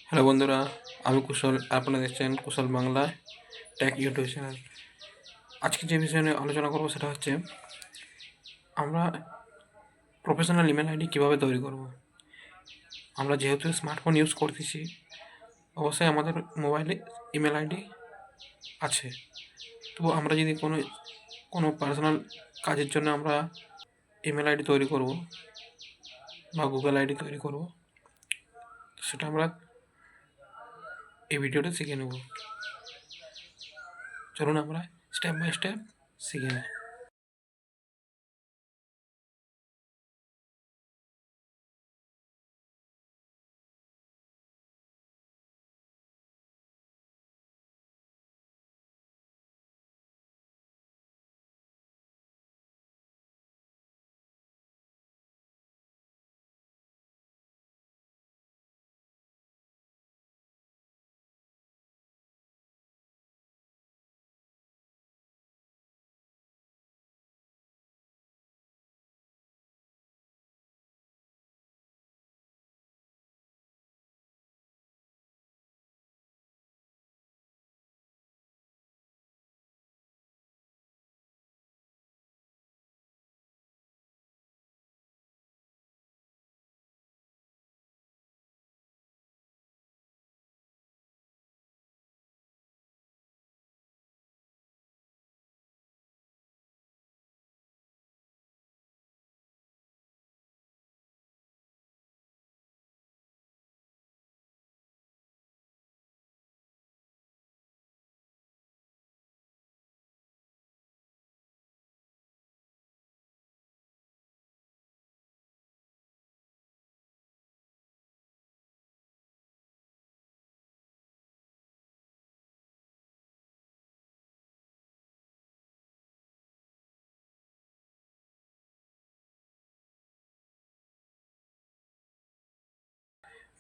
Hello বন্ধুরা, আমি কুশল। আপনারা দেখছেন কুশল বাংলা টেক ইউটিউব চ্যানেল। আজকে যে বিষয় নিয়ে আলোচনা করবো সেটা হচ্ছে আমরা প্রফেশনাল ইমেল আইডি কীভাবে তৈরি করব। আমরা যেহেতু স্মার্টফোন ইউজ করতেছি, অবশ্যই আমাদের মোবাইলে ইমেল আইডি আছে। তো আমরা যদি কোনো পার্সোনাল কাজের জন্য আমরা ইমেল আইডি তৈরি করব বা গুগল আইডি তৈরি করব, সেটা আমরা এই ভিডিওটা শিখে নেব। চলুন আমরা স্টেপ বাই স্টেপ শিখে নিই।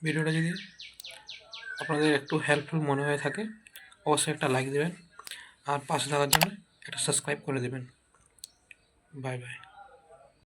ভিডিওটা যদি আপনাদের একটু হেল্পফুল মনে হয়ে থাকে, অবশ্যই একটা লাইক দেবেন আর পাশে থাকার জন্য একটা সাবস্ক্রাইব করে দেবেন। Bye bye.